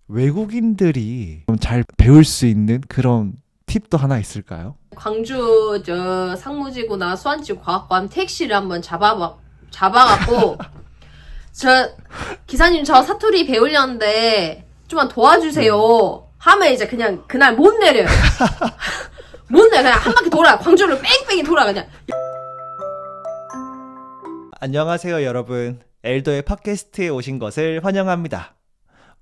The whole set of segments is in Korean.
외국인들이 좀 잘 배울 수 있는 그런 팁도 하나 있을까요? 광주 저 상무지구나 수안지 과학관 택시를 한번 잡아갖고 저 기사님 저 사투리 배우려는데 좀만 도와주세요 하면 이제 그냥 그날 못 내려요. 못 내려. 그냥 한 바퀴 돌아요. 광주를 뺑뺑이 돌아 그냥. 안녕하세요 여러분. 엘도의 팟캐스트에 오신 것을 환영합니다.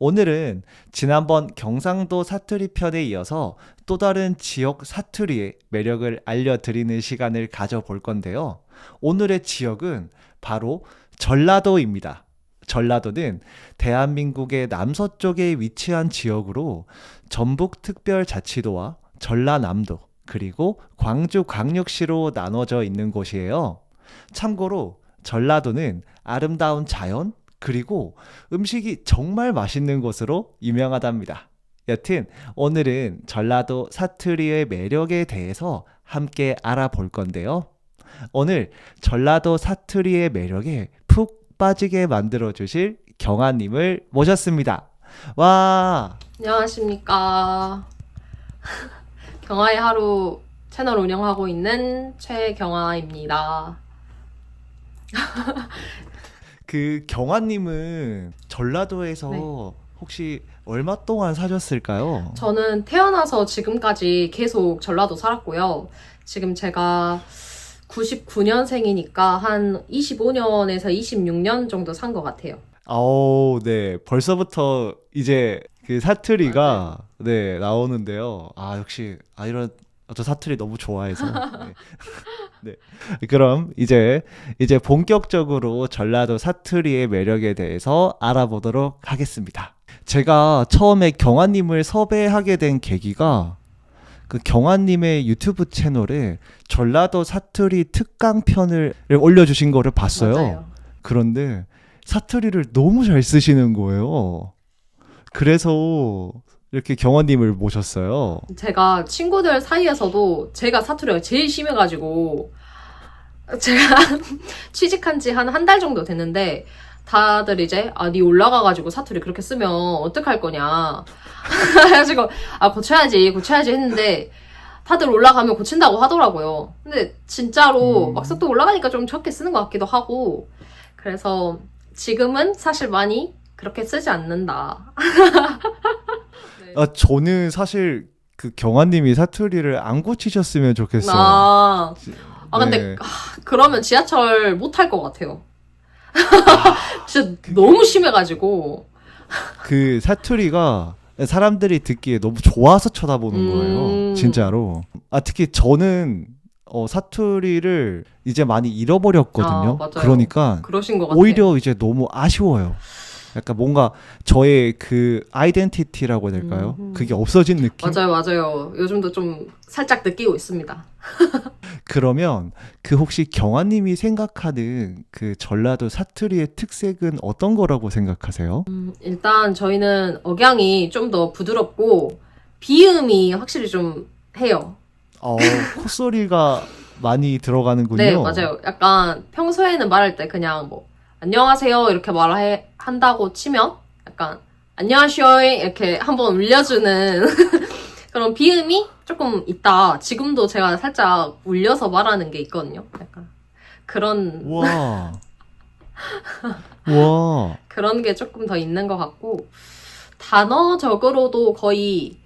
오늘은 지난번 경상도 사투리 편에 이어서 또 다른 지역 사투리의 매력을 알려드리는 시간을 가져볼 건데요. 오늘의 지역은 바로 전라도입니다. 전라도는 대한민국의 남서쪽에 위치한 지역으로 전북특별자치도와 전라남도 그리고 광주광역시로 나눠져 있는 곳이에요. 참고로 전라도는 아름다운 자연 그리고 음식이 정말 맛있는 곳으로 유명하답니다. 여튼 오늘은 전라도 사투리의 매력에 대해서 함께 알아볼 건데요. 오늘 전라도 사투리의 매력에 푹 빠지게 만들어주실 경아님을 모셨습니다. 와! 안녕하십니까. 경아의 하루 채널 운영하고 있는 최경아입니다. 그 경아님은 전라도에서 네. 혹시 얼마 동안 사셨을까요? 저는 태어나서 지금까지 계속 전라도 살았고요. 지금 제가 99년생이니까 한 25년에서 26년 정도 산 것 같아요. 아우, 네. 벌써부터 이제 그 사투리가 네, 나오는데요. 아, 역시 저 사투리 너무 좋아해서. 네. 네. 그럼 이제 본격적으로 전라도 사투리의 매력에 대해서 알아보도록 하겠습니다. 제가 처음에 경아님을 섭외하게 된 계기가 그 경아님의 유튜브 채널에 전라도 사투리 특강편을 올려주신 거를 봤어요. 맞아요. 그런데 사투리를 너무 잘 쓰시는 거예요. 그래서 이렇게 경아님을 모셨어요. 제가 친구들 사이에서도 제가 사투리가 제일 심해가지고 제가 취직한 지 한 달 정도 됐는데 다들 이제 니 올라가가지고 사투리 그렇게 쓰면 어떡할 거냐 그래가지고 고쳐야지 했는데 다들 올라가면 고친다고 하더라고요. 근데 진짜로 막상 또 올라가니까 좀 적게 쓰는 것 같기도 하고 그래서 지금은 사실 많이 그렇게 쓰지 않는다. 저는 사실 그 경아님이 사투리를 안 고치셨으면 좋겠어요. 근데 네. 그러면 지하철 못 탈 것 같아요. 진짜 너무 심해가지고. 그 사투리가 사람들이 듣기에 너무 좋아서 쳐다보는 거예요. 진짜로. 특히 저는 사투리를 이제 많이 잃어버렸거든요. 맞아요. 그러니까 그러신 것 같아요. 오히려 이제 너무 아쉬워요. 약간 뭔가 저의 그 아이덴티티라고 해야 될까요? 그게 없어진 느낌? 맞아요. 요즘도 좀 살짝 느끼고 있습니다. 그러면 그 혹시 경아님이 생각하는 그 전라도 사투리의 특색은 어떤 거라고 생각하세요? 일단 저희는 억양이 좀 더 부드럽고 비음이 확실히 좀 해요. 콧소리가 많이 들어가는군요. 네, 맞아요. 약간 평소에는 말할 때 그냥 뭐 안녕하세요 이렇게 한다고 치면 약간 안녕하쇼 이렇게 한번 울려주는 그런 비음이 조금 있다. 지금도 제가 살짝 울려서 말하는 게 있거든요. 약간 그런 와. 그런 게 조금 더 있는 것 같고 단어적으로도 거의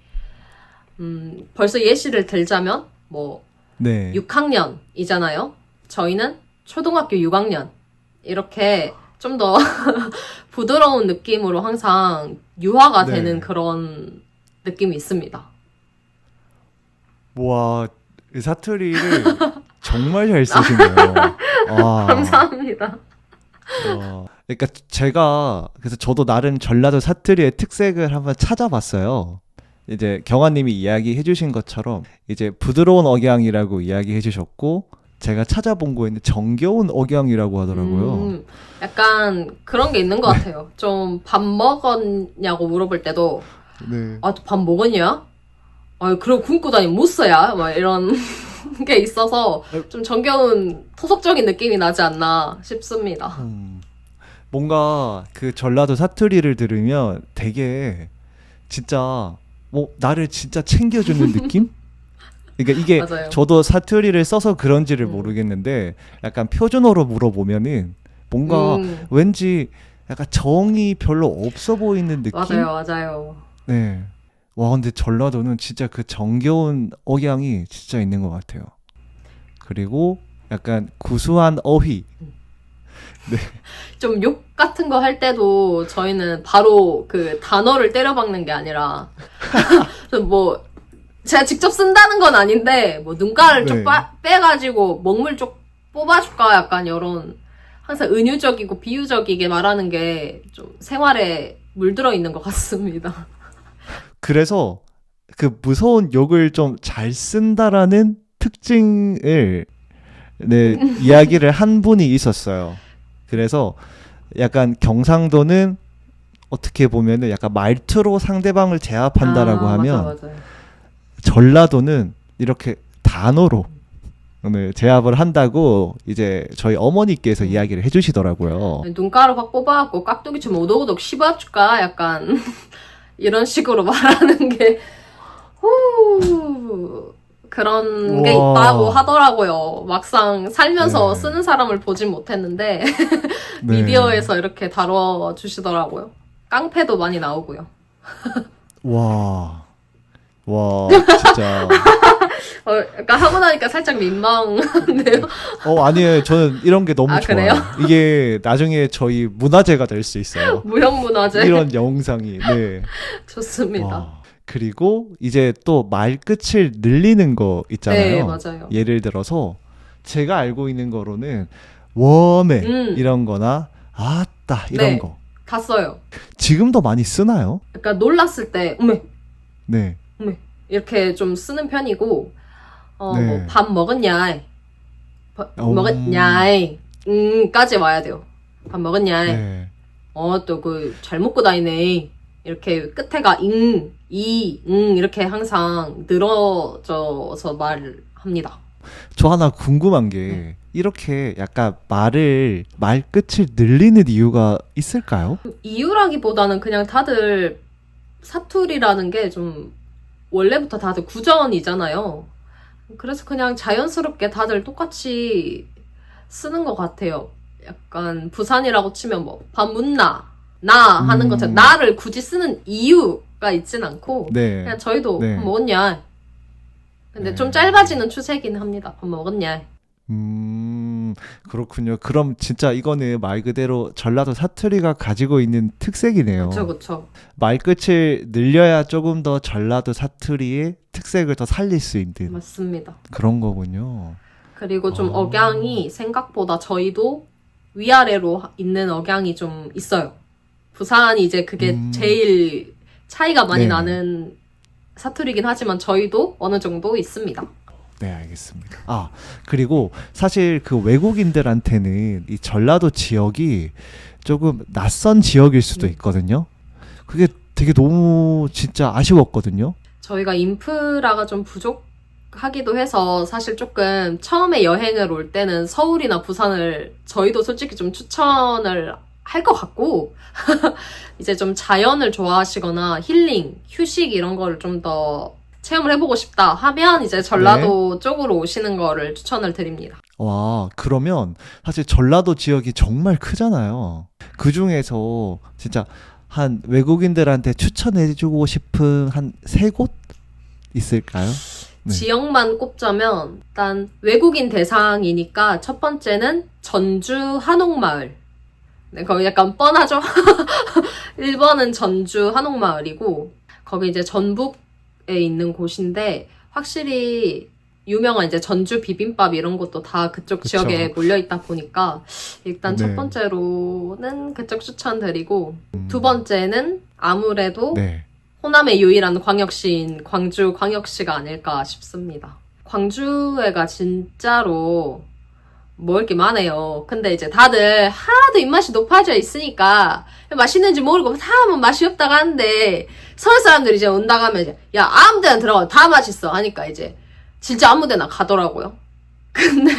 벌써 예시를 들자면 뭐 네. 6학년이잖아요. 저희는 초등학교 6학년 이렇게 좀 더 부드러운 느낌으로 항상 유화가 네. 되는 그런 느낌이 있습니다. 와, 이 사투리를 정말 잘 쓰시네요. 감사합니다. 그러니까 그래서 저도 나름 전라도 사투리의 특색을 한번 찾아봤어요. 이제 경아님이 이야기해 주신 것처럼 이제 부드러운 억양이라고 이야기해 주셨고 제가 찾아본 거에는 정겨운 억양이라고 하더라고요. 약간 그런 게 있는 것 같아요. 좀 밥 먹었냐고 물어볼 때도 네. 밥 먹었냐? 그럼 굶고 다니면 못 써야 막 이런 게 있어서 좀 정겨운 토속적인 느낌이 나지 않나 싶습니다. 뭔가 그 전라도 사투리를 들으면 되게 진짜 뭐 나를 진짜 챙겨주는 느낌? 그러니까 이게 맞아요. 저도 사투리를 써서 그런지를 음. 모르겠는데 약간 표준어로 물어보면은 뭔가 왠지 약간 정이 별로 없어 보이는 느낌? 맞아요, 맞아요. 네. 와, 근데 전라도는 진짜 그 정겨운 억양이 진짜 있는 것 같아요. 그리고 약간 구수한 어휘. 좀 욕 같은 거 할 때도 저희는 바로 그 단어를 때려박는 게 아니라 뭐 제가 직접 쓴다는 건 아닌데 뭐 눈가를 쪽 네. 빼가지고 먹물 쪽 뽑아줄까 약간 이런 항상 은유적이고 비유적이게 말하는 게 좀 생활에 물들어 있는 것 같습니다. 그래서 그 무서운 욕을 좀 잘 쓴다라는 특징을 네, 이야기를 한 분이 있었어요. 그래서 약간 경상도는 어떻게 보면은 약간 말투로 상대방을 제압한다라고 하면 맞아요. 전라도는 이렇게 단어로 오늘 제압을 한다고 이제 저희 어머니께서 이야기를 해주시더라고요. 눈가를 확 뽑아갖고 깍두기처럼 오독오독 씹어줄까 약간 이런 식으로 말하는 게 그런 게 우와. 있다고 하더라고요. 막상 살면서 네. 쓰는 사람을 보진 못했는데 네. 미디어에서 이렇게 다뤄주시더라고요. 깡패도 많이 나오고요. 와, 진짜. 약간 하고 나니까 살짝 민망한데요. 아니에요. 저는 이런 게 너무 아, 좋아요. 그래요? 이게 나중에 저희 문화재가 될 수 있어요. 무형문화재 이런 영상이. 네. 좋습니다. 와. 그리고 이제 또 말끝을 늘리는 거 있잖아요. 네, 맞아요. 예를 들어서 제가 알고 있는 거로는 웜에 이런 거나 아따 이런 네. 거. 다 써요. 지금도 많이 쓰나요? 약간 놀랐을 때 어메 네. 이렇게 좀 쓰는 편이고 네. 뭐 밥 먹었냐 오. 먹었냐 까지 와야 돼요. 밥 먹었냐 네. 또 그 잘 먹고 다니네 이렇게 끝에가 이렇게 항상 늘어져서 말을 합니다. 저 하나 궁금한 게 이렇게 약간 말끝을 늘리는 이유가 있을까요? 이유라기보다는 그냥 다들 사투리라는 게 좀 원래부터 다들 구전이잖아요. 그래서 그냥 자연스럽게 다들 똑같이 쓰는 것 같아요. 약간 부산이라고 치면 뭐 밥 묻나 나 하는 것처럼 나를 굳이 쓰는 이유가 있진 않고 네. 그냥 저희도 네. 밥 먹었냐. 근데 네. 좀 짧아지는 추세긴 합니다. 밥 먹었냐. 그렇군요. 그럼 진짜 이거는 말 그대로 전라도 사투리가 가지고 있는 특색이네요. 그쵸. 말끝을 늘려야 조금 더 전라도 사투리의 특색을 더 살릴 수 있는 맞습니다. 그런 거군요. 그리고 좀 억양이 생각보다 저희도 위아래로 있는 억양이 좀 있어요. 부산이 이제 그게 제일 차이가 많이 네. 나는 사투리긴 하지만 저희도 어느 정도 있습니다. 네, 알겠습니다. 그리고 사실 그 외국인들한테는 이 전라도 지역이 조금 낯선 지역일 수도 있거든요. 그게 되게 너무 진짜 아쉬웠거든요. 저희가 인프라가 좀 부족하기도 해서 사실 조금 처음에 여행을 올 때는 서울이나 부산을 저희도 솔직히 좀 추천을 할 것 같고 이제 좀 자연을 좋아하시거나 힐링, 휴식 이런 거를 좀 더 체험을 해보고 싶다 하면 이제 전라도 쪽으로 오시는 거를 추천을 드립니다. 와, 그러면 사실 전라도 지역이 정말 크잖아요. 그 중에서 진짜 한 외국인들한테 추천해주고 싶은 한 3곳 있을까요? 네. 지역만 꼽자면 일단 외국인 대상이니까 첫 번째는 전주 한옥마을. 네, 거기 약간 뻔하죠? 1번은 전주 한옥마을이고 거기 이제 전북에 있는 곳인데 확실히 유명한 이제 전주 비빔밥 이런 것도 다 그쪽 그쵸. 지역에 몰려있다 보니까 일단 네. 첫 번째로는 그쪽 추천드리고 두 번째는 아무래도 네. 호남의 유일한 광역시인 광주 광역시가 아닐까 싶습니다. 광주에가 진짜로 먹을 게 많아요. 근데 이제 다들 하도 입맛이 높아져 있으니까 맛있는지 모르고 다 하면 맛이 없다고 하는데 서울 사람들이 이제 온다고 하면 이제 야 아무 데나 들어가 다 맛있어 하니까 이제 진짜 아무 데나 가더라고요. 근데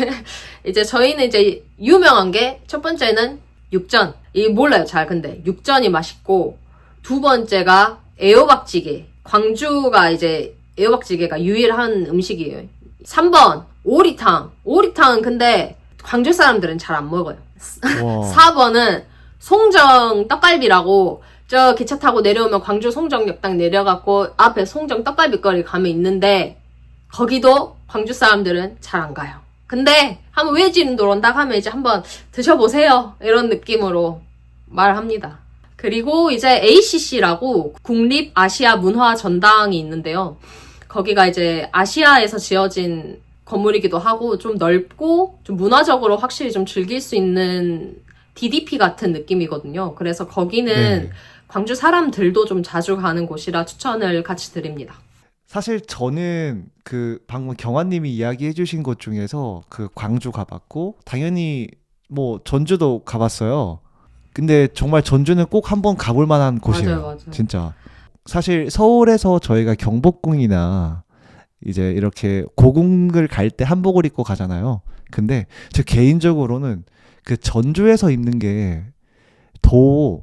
이제 저희는 이제 유명한 게 첫 번째는 육전. 이 몰라요 잘 근데 육전이 맛있고 두 번째가 애호박찌개. 광주가 이제 애호박찌개가 유일한 음식이에요. 3번 오리탕. 오리탕은 근데 광주 사람들은 잘 안 먹어요. 와. 4번은 송정 떡갈비라고 저 기차 타고 내려오면 광주 송정역 딱 내려갖고 앞에 송정 떡갈비거리 가면 있는데 거기도 광주 사람들은 잘 안 가요. 근데 한번 외지인들 온다 하면 이제 한번 드셔보세요. 이런 느낌으로 말합니다. 그리고 이제 ACC라고 국립아시아문화전당이 있는데요. 거기가 이제 아시아에서 지어진 건물이기도 하고 좀 넓고 좀 문화적으로 확실히 좀 즐길 수 있는 DDP 같은 느낌이거든요. 그래서 거기는 네. 광주 사람들도 좀 자주 가는 곳이라 추천을 같이 드립니다. 사실 저는 그 방금 경환님이 이야기해 주신 곳 중에서 그 광주 가봤고 당연히 뭐 전주도 가봤어요. 근데 정말 전주는 꼭 한번 가볼 만한 곳이에요. 맞아요. 진짜. 사실 서울에서 저희가 경복궁이나 이제 이렇게 고궁을 갈 때 한복을 입고 가잖아요. 근데 저 개인적으로는 그 전주에서 입는 게 더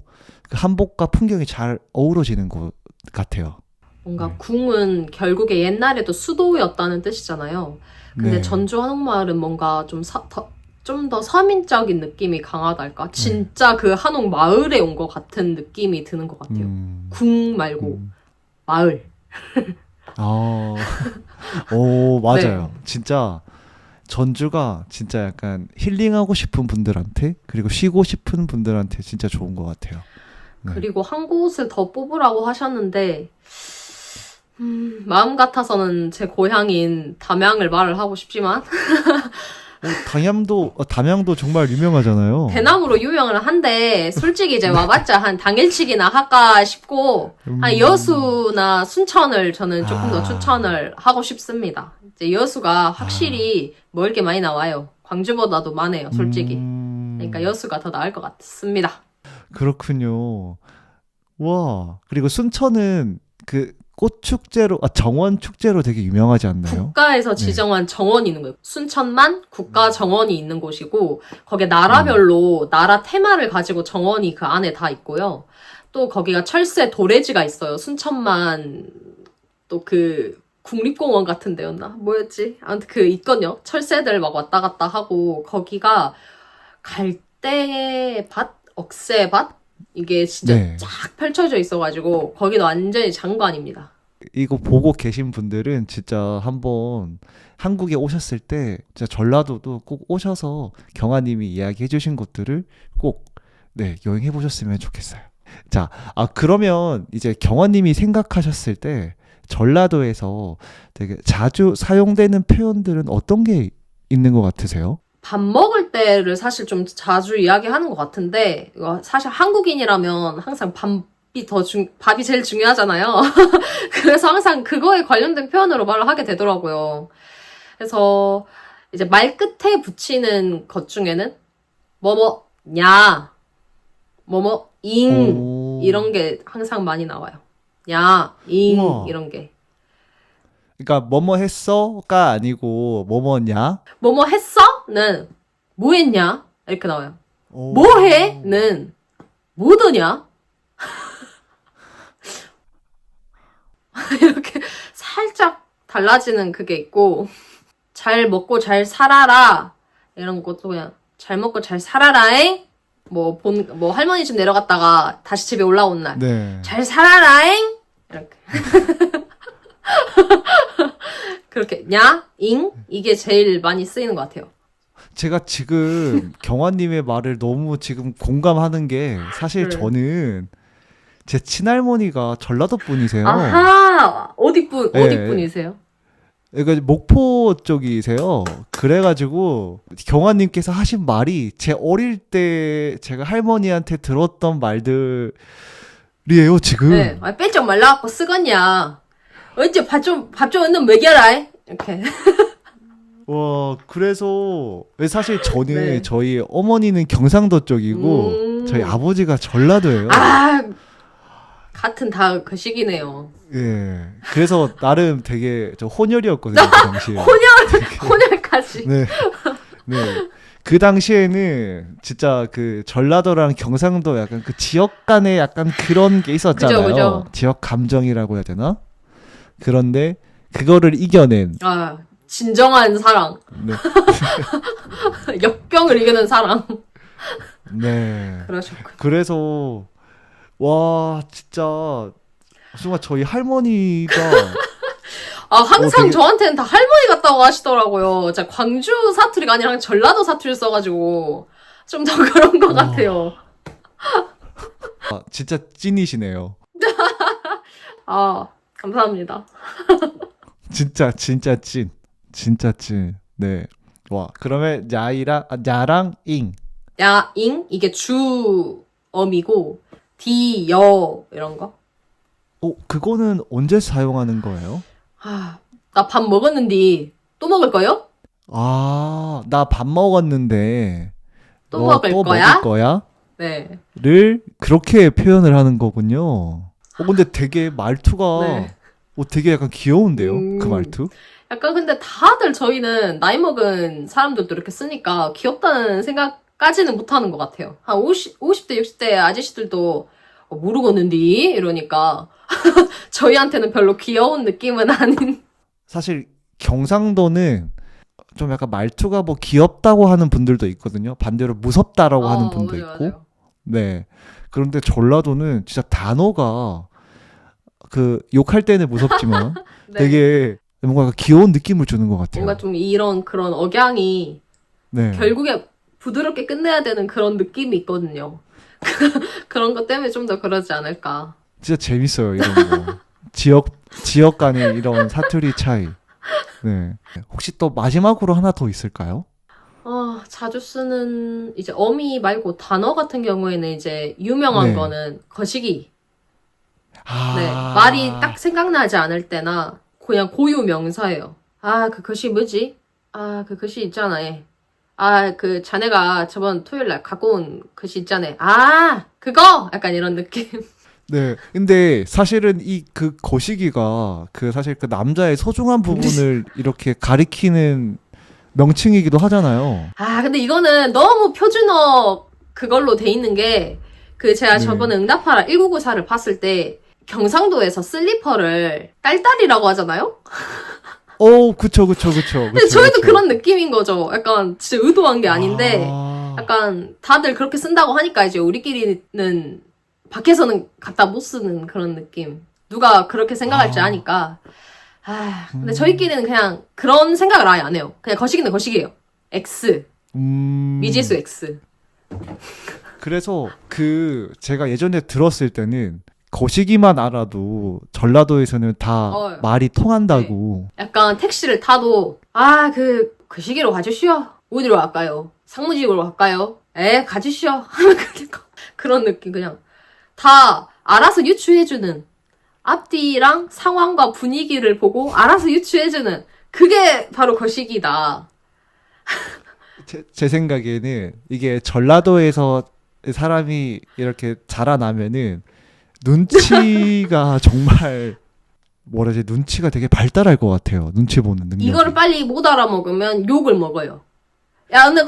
그 한복과 풍경이 잘 어우러지는 것 같아요. 뭔가 네. 궁은 결국에 옛날에도 수도였다는 뜻이잖아요. 근데 네. 전주 한옥마을은 뭔가 좀 더 서민적인 느낌이 강하달까? 진짜 그 한옥 마을에 온 것 같은 느낌이 드는 것 같아요. 궁 말고 마을. 아, 오, 맞아요. 네. 진짜 전주가 진짜 약간 힐링하고 싶은 분들한테 그리고 쉬고 싶은 분들한테 진짜 좋은 것 같아요. 네. 그리고 한 곳을 더 뽑으라고 하셨는데 마음 같아서는 제 고향인 담양을 말을 하고 싶지만 담양도 정말 유명하잖아요. 대나무로 유명을 한데 솔직히 이제 와봤자 한 당일치기나 할까 싶고 한 여수나 순천을 저는 조금 더 추천을 하고 싶습니다. 이제 여수가 확실히 먹을 게 많이 나와요. 광주보다도 많아요, 솔직히. 그러니까 여수가 더 나을 것 같습니다. 그렇군요. 와, 그리고 순천은 그 꽃축제로, 정원 축제로 되게 유명하지 않나요? 국가에서 지정한 정원이 있는 거예요. 순천만 국가 정원이 있는 곳이고 거기에 나라별로 나라 테마를 가지고 정원이 그 안에 다 있고요. 또 거기가 철새 도래지가 있어요. 순천만 또 그 국립공원 같은 데였나? 뭐였지? 아무튼 그 있거든요. 철새들 막 왔다 갔다 하고 거기가 갈대밭? 억새밭? 이게 진짜 네. 쫙 펼쳐져 있어가지고 거기는 완전히 장관입니다. 이거 보고 계신 분들은 진짜 한번 한국에 오셨을 때 진짜 전라도도 꼭 오셔서 경아님이 이야기해 주신 곳들을 꼭 여행해 보셨으면 좋겠어요. 자, 그러면 이제 경아님이 생각하셨을 때 전라도에서 되게 자주 사용되는 표현들은 어떤 게 있는 것 같으세요? 밥 먹을 때를 사실 좀 자주 이야기하는 것 같은데 이거 사실 한국인이라면 항상 밥이 제일 중요하잖아요. 그래서 항상 그거에 관련된 표현으로 말을 하게 되더라고요. 그래서 이제 말 끝에 붙이는 것 중에는 뭐뭐냐, 뭐뭐잉 오. 이런 게 항상 많이 나와요. 야, 잉 우와. 이런 게. 그러니까 뭐뭐 했어가 아니고 뭐뭐냐? 뭐뭐 했어?는 뭐 했냐? 이렇게 나와요. 오. 뭐 해?는 뭐더냐? 이렇게 살짝 달라지는 그게 있고 잘 먹고 잘 살아라 이런 것도 그냥 잘 먹고 잘 살아라잉 뭐 할머니 집 내려갔다가 다시 집에 올라온 날 네. 잘 살아라잉 이렇게 그렇게 냐?잉 이게 제일 많이 쓰이는 것 같아요. 제가 지금 경화님의 말을 너무 지금 공감하는 게 사실 네. 저는 제 친할머니가 전라도 분이세요. 아하 어디 분이세요? 그러니까 목포 쪽이세요. 그래가지고 경화님께서 하신 말이 제 어릴 때 제가 할머니한테 들었던 말들이에요 지금. 네, 뺀적 말라갖고 쓰겄냐. 어째 밥 좀 얻는 먹여라. 이렇게. 와, 그래서 사실 저는 네. 저희 어머니는 경상도 쪽이고 저희 아버지가 전라도예요. 같은 다 그 시기네요. 예. 그래서 나름 되게 저 혼혈이었거든요, 그 당시에. 혼혈까지. 네. 네. 그 당시에는 진짜 그 전라도랑 경상도 약간 그 지역 간에 약간 그런 게 있었잖아요. 그죠. 지역 감정이라고 해야 되나? 그런데 그거를 이겨낸 아, 진정한 사랑. 네. 역병을 이기는 사랑. 네. 그러셨군. 그래서 와 진짜 순간 저희 할머니가 아, 항상 되게- 저한테는 다 할머니 같다고 하시더라고요. 진짜 광주 사투리가 아니라 그냥 전라도 사투리를 써가지고 좀 더 그런 것 같아요. 진짜 찐이시네요. 아, 감사합니다. 진짜 찐. 진짜 찐. 네. 와 그러면 야랑 잉. 야, 잉? 이게 주어미고, 디, 여, 이런 거. 그거는 언제 사용하는 거예요? 아, 나 밥 먹었는데, 또 먹을 거요? 나 밥 먹었는데 또 너 먹을 또 거야? 먹을 거야? 네. 를 그렇게 표현을 하는 거군요. 근데 되게 말투가 네. 되게 약간 귀여운데요? 그 말투? 약간 근데 다들 저희는 나이 먹은 사람들도 이렇게 쓰니까 귀엽다는 생각까지는 못하는 것 같아요. 한 50대, 60대 아저씨들도 모르겠는데? 이러니까 저희한테는 별로 귀여운 느낌은 아닌. 사실 경상도는 좀 약간 말투가 뭐 귀엽다고 하는 분들도 있거든요. 반대로 무섭다라고 하는 분도 맞아요, 있고. 맞아요. 네. 그런데 전라도는 진짜 단어가 그 욕할 때는 무섭지만 네. 되게 뭔가 귀여운 느낌을 주는 것 같아요. 뭔가 좀 이런 그런 억양이 네. 결국에 부드럽게 끝내야 되는 그런 느낌이 있거든요. 그런 것 때문에 좀 더 그러지 않을까. 진짜 재밌어요, 이런 거. 지역 간의 이런 사투리 차이. 네. 혹시 또 마지막으로 하나 더 있을까요? 자주 쓰는 이제 어미 말고 단어 같은 경우에는 이제 유명한 네. 거는 거시기. 아. 네. 말이 딱 생각나지 않을 때나 그냥 고유 명사예요. 아, 그 글씨 뭐지? 아, 그 글씨 있잖아. 예. 아, 그 자네가 저번 토요일 날 갖고 온 글씨 있잖아. 아, 그거! 약간 이런 느낌. 네. 근데 사실은 이 그 거시기가 그 사실 그 남자의 소중한 부분을 이렇게 가리키는 명칭이기도 하잖아요. 아, 근데 이거는 너무 표준어 그걸로 돼 있는 게, 그 제가 네. 저번에 응답하라 1994를 봤을 때, 경상도에서 슬리퍼를 딸딸이라고 하잖아요? 그쵸. 근데 저희도 그런 느낌인 거죠. 약간 진짜 의도한 게 아닌데, 아. 약간 다들 그렇게 쓴다고 하니까 이제 우리끼리는 밖에서는 갖다 못 쓰는 그런 느낌. 누가 그렇게 생각할지 아니까. 근데 저희끼리는 그냥 그런 생각을 아예 안 해요. 그냥 거시기는 거시기예요. X. 미지수 X. 그래서 그 제가 예전에 들었을 때는 거시기만 알아도 전라도에서는 다 말이 통한다고. 약간 택시를 타도 그 시기로 가주시오. 어디로 갈까요? 상무집으로 갈까요? 가주시오. 하면 그런 느낌 그냥 다 알아서 유추해주는, 앞뒤랑 상황과 분위기를 보고 알아서 유추해주는, 그게 바로 거시기다. 제 생각에는 이게 전라도에서 사람이 이렇게 자라나면은 눈치가 정말 뭐라지, 눈치가 되게 발달할 것 같아요. 눈치 보는 능력이. 이거를 빨리 못 알아먹으면 욕을 먹어요. 야, 오늘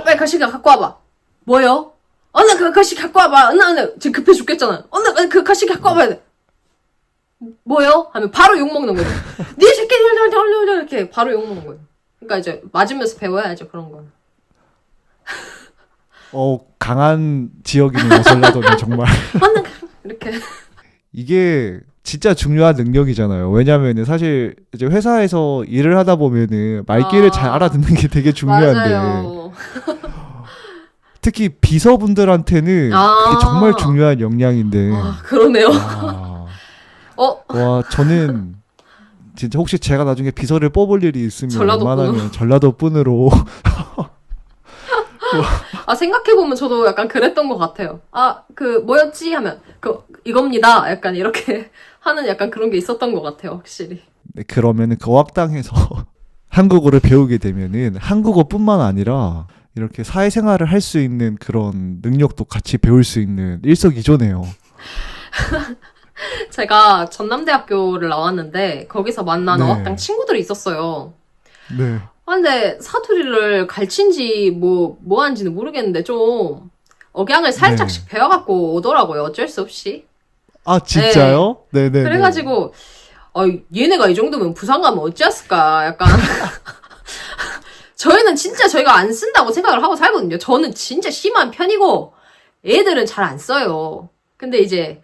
빨리 거시기 갖고 와봐. 뭐요? 오늘 그 거시기 갖고 와봐. 오늘 지금 급해 죽겠잖아. 오늘 그 거시기 갖고 와봐야 돼. 뭐요? 하면 바로 욕 먹는 거죠. 네 새끼 이렇게 바로 욕 먹는 거예요. 그러니까 이제 맞으면서 배워야죠, 그런 건. 강한 지역이네요. 전라도는 정말. 이렇게. 이게 진짜 중요한 능력이잖아요. 왜냐면은 사실 이제 회사에서 일을 하다 보면은 말귀를 잘 알아듣는 게 되게 중요한데 맞아요. 특히 비서분들한테는 그게 정말 중요한 역량인데. 그러네요. 와, 저는 진짜 혹시 제가 나중에 비서를 뽑을 일이 있으면 전라도 웬만하면 전라도 분으로 생각해보면 저도 약간 그랬던 것 같아요. 뭐였지? 하면, 이겁니다. 약간 이렇게 하는 약간 그런 게 있었던 것 같아요, 확실히. 네, 그러면은 거학당에서 한국어를 배우게 되면은 한국어뿐만 아니라 이렇게 사회생활을 할 수 있는 그런 능력도 같이 배울 수 있는 일석이조네요. 제가 전남대학교를 나왔는데, 거기서 만난 네. 어학당 친구들이 있었어요. 네. 근데 사투리를 가르친지 뭐 하는지는 모르겠는데 좀 억양을 살짝씩 배워갖고 오더라고요. 어쩔 수 없이. 아, 진짜요? 네네. 그래가지고 얘네가 이 정도면 부산 가면 어찌했을까 약간 저희는 진짜 저희가 안 쓴다고 생각을 하고 살거든요. 저는 진짜 심한 편이고 애들은 잘 안 써요. 근데 이제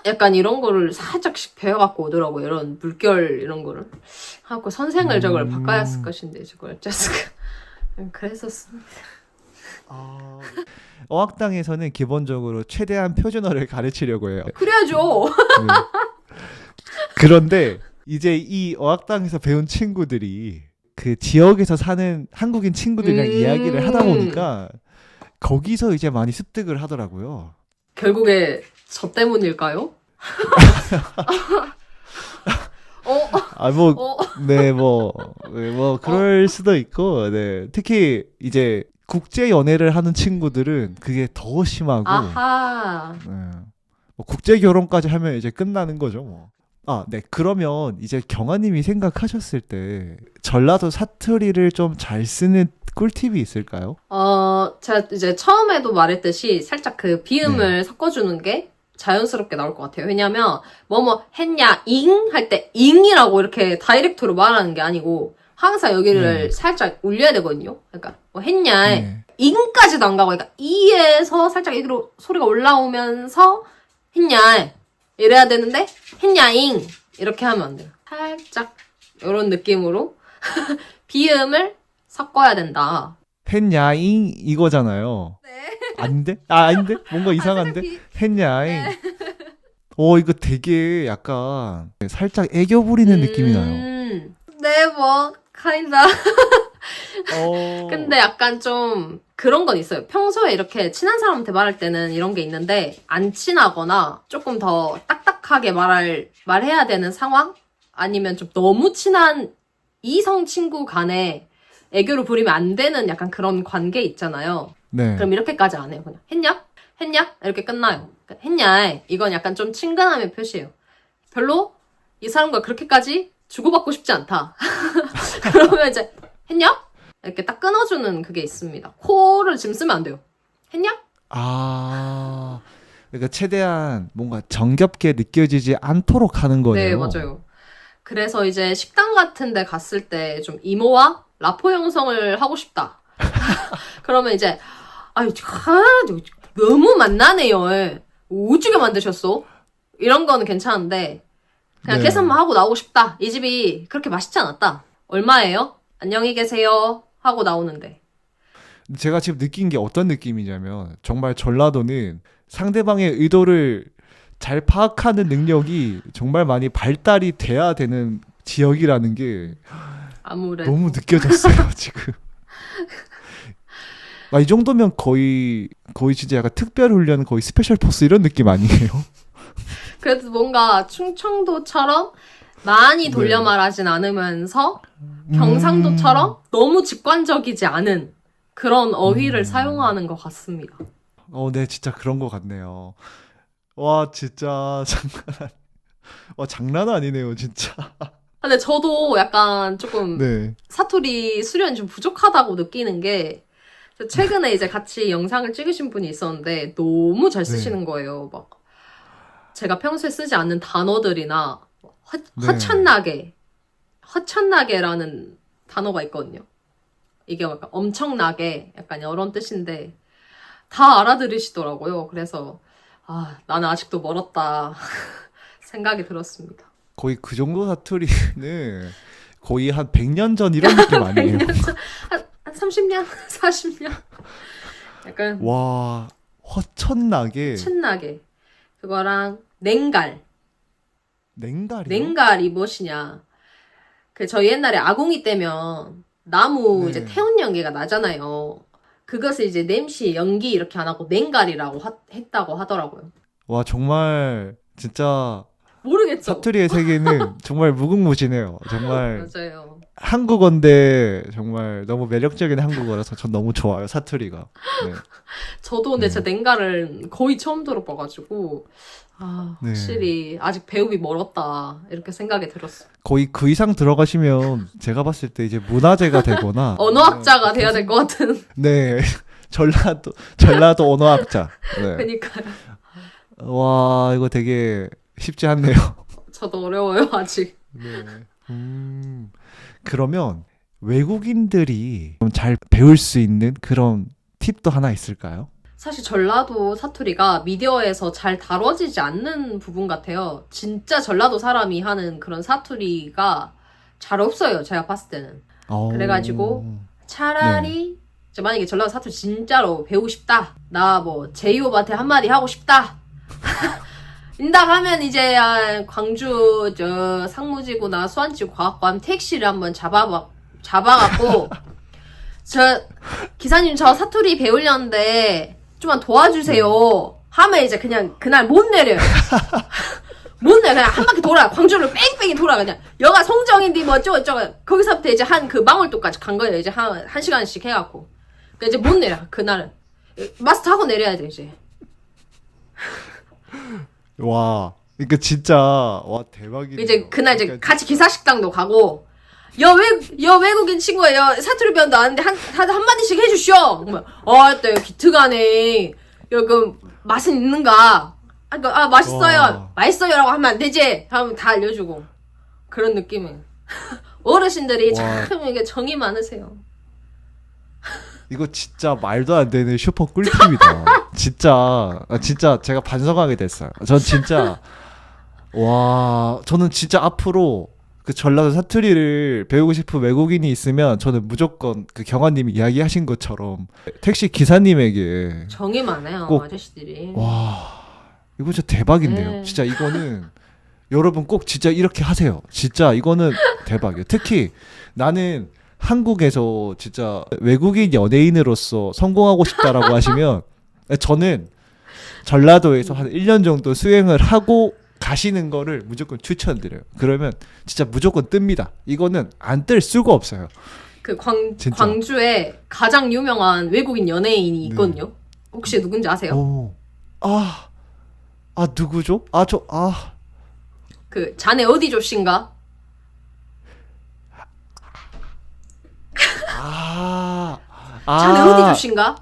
약간 이런 거를 살짝씩 배워갖고 오더라고요. 이런 물결 이런 거를 하고 선생을 저걸 바꿔야 했을 것인데 저걸 어쨌을까 그랬었습니다. 어학당에서는 기본적으로 최대한 표준어를 가르치려고 해요. 그래야죠. 그런데 이제 이 어학당에서 배운 친구들이 그 지역에서 사는 한국인 친구들이랑 이야기를 하다 보니까 거기서 이제 많이 습득을 하더라고요. 결국에 저 때문일까요? 그럴 수도 있고, 네. 특히 이제 국제 연애를 하는 친구들은 그게 더 심하고, 아하. 네. 뭐 국제 결혼까지 하면 이제 끝나는 거죠, 뭐. 네. 그러면 이제 경아님이 생각하셨을 때 전라도 사투리를 좀 잘 쓰는 꿀팁이 있을까요? 제가 이제 처음에도 말했듯이 살짝 그 비음을 섞어주는 게 자연스럽게 나올 것 같아요. 왜냐면 뭐뭐 했냐 잉 할 때 잉이라고 이렇게 다이렉트로 말하는 게 아니고 항상 여기를 살짝 울려야 되거든요. 그러니까 뭐 했냐 잉까지도 안 가고 그러니까 이에서 살짝 여기로 소리가 올라오면서 했냐 이래야 되는데 했냐잉 이렇게 하면 안 돼요. 살짝 이런 느낌으로 비음을 섞어야 된다. 했냐잉 이거잖아요. 네. 안 돼? 아닌데? 뭔가 이상한데? 했냐잉. 이거 되게 약간 살짝 애교 부리는 느낌이 나요. 네, 뭐 kinda. 근데 약간 좀 그런 건 있어요. 평소에 이렇게 친한 사람한테 말할 때는 이런 게 있는데 안 친하거나 조금 더 딱딱하게 말해야 되는 상황? 아니면 좀 너무 친한 이성 친구 간에 애교를 부리면 안 되는 약간 그런 관계 있잖아요. 네. 그럼 이렇게까지 안 해요. 그냥 했냐? 했냐? 이렇게 끝나요. 그러니까 했냐? 이건 약간 좀 친근함의 표시예요. 별로 이 사람과 그렇게까지 주고받고 싶지 않다. 그러면 이제 했냐? 이렇게 딱 끊어주는 그게 있습니다. 코를 지금 쓰면 안 돼요. 했냐? 그러니까 최대한 뭔가 정겹게 느껴지지 않도록 하는 거예요. 네, 맞아요. 그래서 이제 식당 같은 데 갔을 때 좀 이모와 라포 형성을 하고 싶다. 그러면 이제 너무 만나네요. 오지게 만드셨어. 이런 거는 괜찮은데 그냥 계산만 하고 나오고 싶다. 이 집이 그렇게 맛있지 않았다. 얼마예요? 안녕히 계세요. 하고 나오는데. 제가 지금 느낀 게 어떤 느낌이냐면 정말 전라도는 상대방의 의도를 잘 파악하는 능력이 정말 많이 발달이 돼야 되는 지역이라는 게 아무래도 너무 느껴졌어요, 지금. 이 정도면 거의 진짜 약간 특별 훈련, 거의 스페셜 포스 이런 느낌 아니에요? 그래도 뭔가 충청도처럼 많이 돌려 말하진 않으면서 경상도처럼 너무 직관적이지 않은 그런 어휘를 사용하는 것 같습니다. 네, 진짜 그런 것 같네요. 와, 진짜 장난 아니네요, 진짜. 근데 저도 약간 조금 네. 사투리 수련이 좀 부족하다고 느끼는 게 최근에 이제 같이 영상을 찍으신 분이 있었는데 너무 잘 쓰시는 거예요. 막 제가 평소에 쓰지 않는 단어들이나 허천나게라는 단어가 있거든요. 이게 약간 엄청나게 약간 이런 뜻인데 다 알아들으시더라고요. 그래서 나는 아직도 멀었다 생각이 들었습니다. 거의 그 정도 사투리는 거의 한 100년 전 이런 느낌 아니에요? 한 30년? 40년? 약간 와, 허천나게. 춘나게 그거랑 냉갈이요? 냉갈이 무엇이냐? 저희 옛날에 아궁이 떼면 나무 이제 태운 연기가 나잖아요. 그것을 이제 냄새 연기 이렇게 안 하고 냉갈이라고 했다고 하더라고요. 와, 정말 진짜 모르겠죠? 사투리의 세계는 정말 무궁무진해요. 정말 맞아요. 한국어인데 정말 너무 매력적인 한국어라서 전 너무 좋아요, 사투리가. 네. 저도 근데 네. 제 냉가를 거의 처음 들어봐가지고 네. 확실히 아직 배우기 멀었다 이렇게 생각이 들었어. 거의 그 이상 들어가시면 제가 봤을 때 이제 문화재가 되거나 언어학자가 돼야 될 것 같은. 네. 전라도 언어학자. 네. 그니까요. 와, 이거 되게 쉽지 않네요. 저도 어려워요 아직. 네. 그러면 외국인들이 좀 잘 배울 수 있는 그런 팁도 하나 있을까요? 사실 전라도 사투리가 미디어에서 잘 다뤄지지 않는 부분 같아요. 진짜 전라도 사람이 하는 그런 사투리가 잘 없어요. 제가 봤을 때는. 그래가지고 차라리 이제 만약에 전라도 사투리 진짜로 배우고 싶다. 나 뭐 제이홉한테 한마디 하고 싶다. 인다 하면 이제 광주 저 상무지구나 수안지구 과학관 택시를 한번 잡아갖고 저 기사님 저 사투리 배우려는데 좀만 도와주세요. 하면 이제 그냥 그날 못 내려요. 못 내려. 그냥 한 바퀴 돌아. 광주를 뺑뺑이 돌아 그냥. 여가 송정인디 뭐 어쩌고 저쩌고 거기서부터 이제 한 그 망월도까지 간 거예요. 이제 한 시간씩 해갖고. 그러니까 이제 못 내려. 그날은 마스터 하고 내려야 돼 이제. 와, 그러니까 진짜 와 대박이네요. 이제 그날 이제 그러니까 같이 기사식당도 가고 여 외국인 친구예요. 사투리 배운다 아는데 한마디씩 해주시오. 또 기특하네. 그 맛은 있는가? 맛있어요. 와. 맛있어요라고 하면 안 되지. 하면 다 알려주고 그런 느낌이에요. 어르신들이 와. 참 이게 정이 많으세요. 이거 진짜 말도 안 되는 슈퍼 꿀팁이다. 진짜 제가 반성하게 됐어요. 전 진짜 저는 진짜 앞으로 그 전라도 사투리를 배우고 싶은 외국인이 있으면 저는 무조건 그 경아님이 이야기하신 것처럼 택시 기사님에게 정이 많아요 꼭- 아저씨들이. 이거 진짜 대박인데요. 네. 진짜 이거는 여러분 꼭 진짜 이렇게 하세요. 진짜 이거는 대박이에요. 특히 나는 한국에서 진짜 외국인 연예인으로서 성공하고 싶다라고 하시면 저는 전라도에서 한 1년 정도 수행을 하고 가시는 거를 무조건 추천드려요. 그러면 진짜 무조건 뜹니다. 이거는 안 뜰 수가 없어요. 그 진짜. 광주에 가장 유명한 외국인 연예인이 있거든요. 혹시 누군지 아세요? 오. 누구죠? 그 자네 어디 조씨인가? 자네 어디 조씨인가?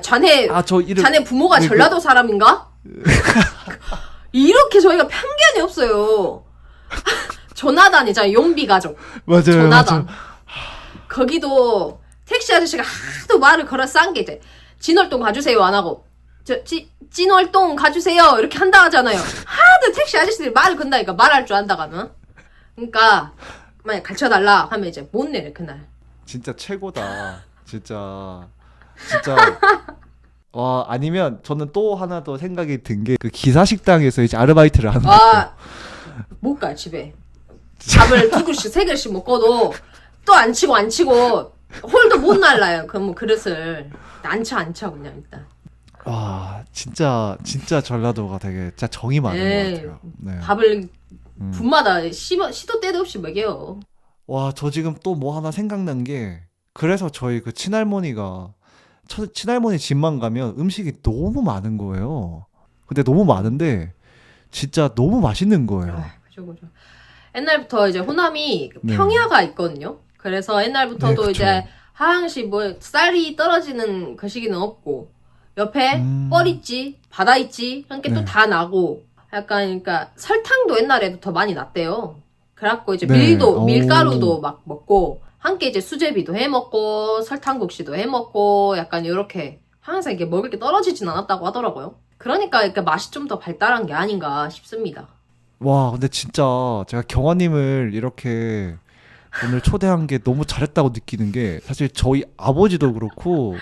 자네 저 이름 자네 부모가 네, 전라도 사람인가? 이렇게 저희가 편견이 없어요. 조나단이잖아요. 용비 가족. 맞아요. 조나단. 맞아요. 거기도 택시 아저씨가 하도 말을 걸어 싼 게 이제 진월동 가주세요 안 하고 진월동 가주세요 이렇게 한다 하잖아요. 하도 택시 아저씨들이 말을 건다니까 말할 줄 안다 가면. 그러니까 만약 가르쳐달라 하면 이제 못 내려 그날. 진짜 최고다. 진짜 와, 아니면 저는 또 하나 더 생각이 든 게 그 기사 식당에서 이제 아르바이트를 하는 거. 못 가요 집에. 밥을 2그릇씩 3그릇씩 먹고도 또 안 치고 홀도 못 날라요. 그럼 뭐 그릇을 안 쳐 그냥 일단. 와, 진짜 전라도가 되게 진짜 정이 많은 네. 것 같아요. 네. 밥을 분마다 시도 때도 없이 먹여요. 와, 저 지금 또 뭐 하나 생각난 게 그래서 저희 그 친할머니가 친할머니 집만 가면 음식이 너무 많은 거예요. 근데 너무 많은데 진짜 너무 맛있는 거예요. 그죠. 옛날부터 이제 호남이 네. 평야가 있거든요. 그래서 옛날부터도 네, 그쵸. 이제 하양시 뭐 쌀이 떨어지는 그 시기는 없고 옆에 뻘 있지, 바다 있지, 함께 네. 또 다 나고 약간 그러니까 설탕도 옛날에부터 많이 났대요. 그래갖고 이제 네. 밀가루도 막 먹고 함께 이제 수제비도 해 먹고 설탕국시도 해 먹고 약간 이렇게 항상 이게 먹을 게 떨어지진 않았다고 하더라고요. 그러니까 맛이 좀 더 발달한 게 아닌가 싶습니다. 와, 근데 진짜 제가 경화님을 이렇게 오늘 초대한 게 너무 잘했다고 느끼는 게 사실 저희 아버지도 그렇고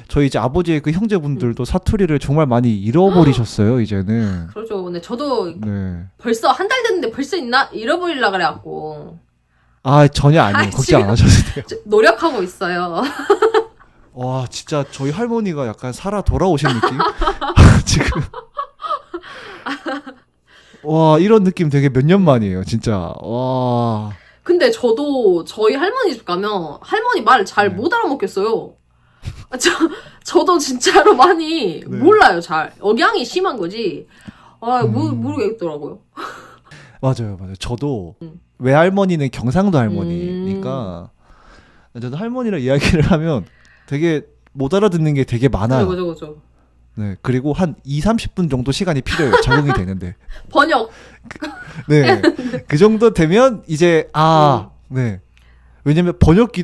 저희 이제 아버지의 그 형제분들도 사투리를 정말 많이 잃어버리셨어요, 이제는. 그렇죠. 근데 저도 네. 벌써 한 달 됐는데 벌써 잃어버리려 그래갖고 전혀 아니에요. 걱정 지금- 안 하셔도 돼요. 노력하고 있어요. 와, 진짜 저희 할머니가 약간 살아 돌아오신 느낌? 지금. 와, 이런 느낌 되게 몇 년 만이에요, 진짜. 와. 근데 저도 저희 할머니 집 가면 할머니 말 잘 네. 못 알아먹겠어요. 저도 진짜로 많이 네. 몰라요, 잘. 억양이 심한 거지. 모르겠더라고요. 맞아요. 저도 음. 외할머니는 경상도 할머니니까 저도 할머니랑 이야기를 하면 되게 못 알아듣는 게 되게 많아요. 그죠. 네. 그리고 한 2, 30분 정도 시간이 필요해요. 적응이 되는데. 번역. 네. 그 정도 되면 이제 네. 왜냐면 번역이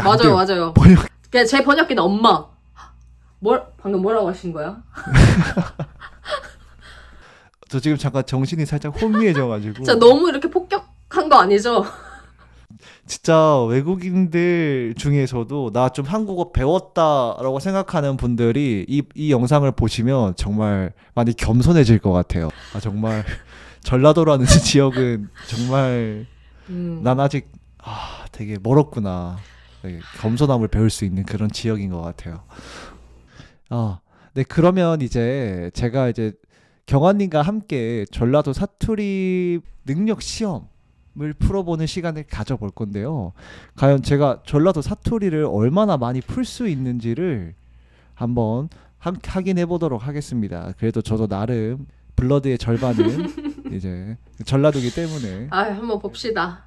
안 돼요. 맞아요. 번역 그냥 제 번역기는 엄마. 방금 뭐라고 하신 거야? 저 지금 잠깐 정신이 살짝 혼미해져가지고. 진짜 너무 이렇게 폭격한 거 아니죠? 진짜 외국인들 중에서도 나 좀 한국어 배웠다라고 생각하는 분들이 이 영상을 보시면 정말 많이 겸손해질 것 같아요. 정말 전라도라는 지역은 정말 난 아직 되게 멀었구나. 되게 겸손함을 배울 수 있는 그런 지역인 것 같아요. 네, 그러면 이제 제가 이제 경환님과 함께 전라도 사투리 능력 시험을 풀어보는 시간을 가져볼 건데요. 과연 제가 전라도 사투리를 얼마나 많이 풀 수 있는지를 한번 확인해 보도록 하겠습니다. 그래도 저도 나름 블러드의 절반은 이제 전라도기 때문에. 한번 봅시다.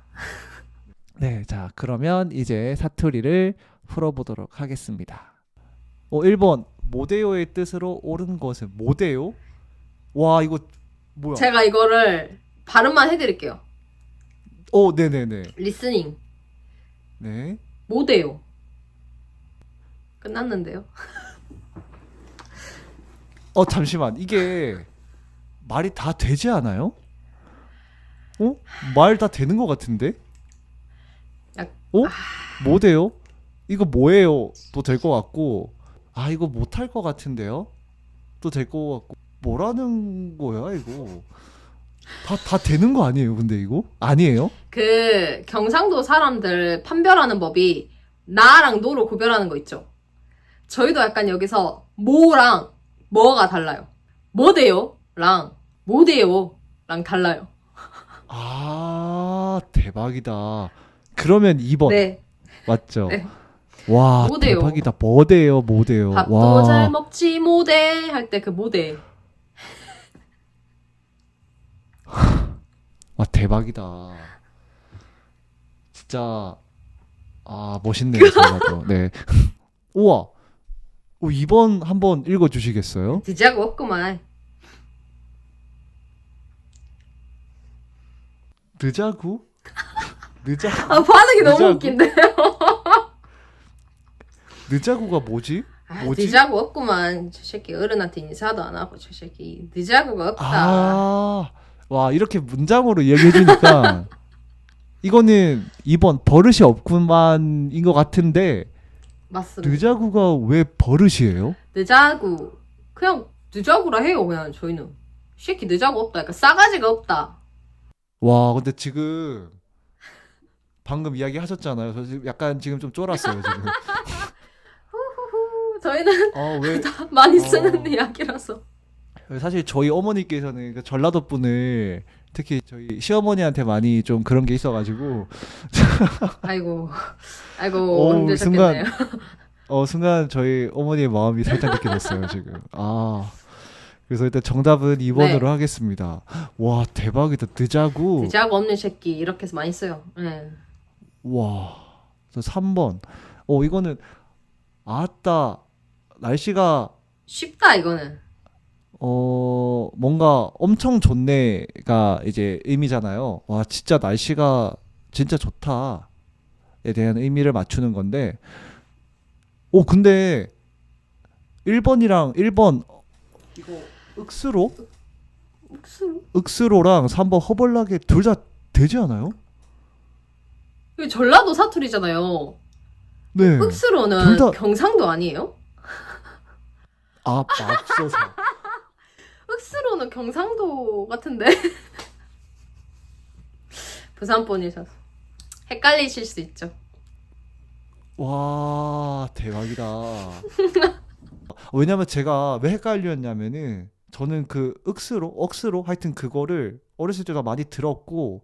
네, 자 그러면 이제 사투리를 풀어보도록 하겠습니다. 1번 모데요의 뜻으로 옳은 것은 모데요? 와 이거 뭐야? 제가 이거를 발음만 해드릴게요. 네네네. 리스닝. 네. 뭐돼요? 끝났는데요. 잠시만 이게 말이 다 되지 않아요? 말 다 되는 것 같은데? 뭐돼요? 이거 뭐예요? 또 될 것 같고 이거 못할 것 같은데요? 또 될 것 같고 뭐라는 거야 이거? 다 되는 거 아니에요? 근데 이거? 아니에요? 그 경상도 사람들 판별하는 법이 나랑 노로 구별하는 거 있죠. 저희도 약간 여기서 뭐랑 뭐가 달라요. 뭐돼요랑 뭐돼요랑 달라요. 대박이다. 그러면 2번 네. 맞죠? 네. 와 뭐돼요? 대박이다. 뭐돼요? 밥도 와. 잘 먹지 뭐돼 할 때 그 뭐돼. 와 대박이다. 진짜 멋있네요. 저도. 네. 우와. 2번 한번 읽어주시겠어요? 드자고 없구만. 늦자구? 반응이 너무 늦자고? 웃긴데. 늦자구가 뭐지? 뭐지? 드자고 없구만. 저 새끼 어른한테 인사도 안 하고 저 새끼 드자고가 없다. 와 이렇게 문장으로 얘기해주니까 이거는 2번 버릇이 없구만인 것 같은데 맞습니다. 늦자구가 왜 버릇이에요? 늦자고 그냥 늦자고라 해요. 그냥 저희는 이 새끼 늦자고 없다. 그러니까 싸가지가 없다. 와 근데 지금 방금 이야기 하셨잖아요. 저 지금 약간 지금 좀 쫄았어요 지금. 저희는 왜? 많이 쓰는 이야기라서. 사실 저희 어머니께서는 그 전라도 분을 특히 저희 시어머니한테 많이 좀 그런 게 있어가지고 아이고 순간 힘드셨겠네요. 순간 저희 어머니의 마음이 살짝 늦게 됐어요 지금. 그래서 일단 정답은 2번으로 네. 하겠습니다. 와 대박이다. 늦자구. 늦자고 없는 새끼 이렇게 해서 많이 써요. 네. 와. 저 3번. 이거는 아따 날씨가 쉽다 이거는. 뭔가 엄청 좋네가 이제 의미잖아요. 와 진짜 날씨가 진짜 좋다에 대한 의미를 맞추는 건데 근데 1번이랑 1번 이거 윽스로랑 3번 허벌나게 둘 다 되지 않아요? 이거 전라도 사투리잖아요. 네. 윽스로는 둘 다- 경상도 아니에요? 맙소사. 윽스로는 경상도 같은데. 부산 분이셔서 헷갈리실 수 있죠. 와 대박이다. 왜냐면 제가 왜 헷갈렸냐면은 저는 그 억스로 하여튼 그거를 어렸을 때도 많이 들었고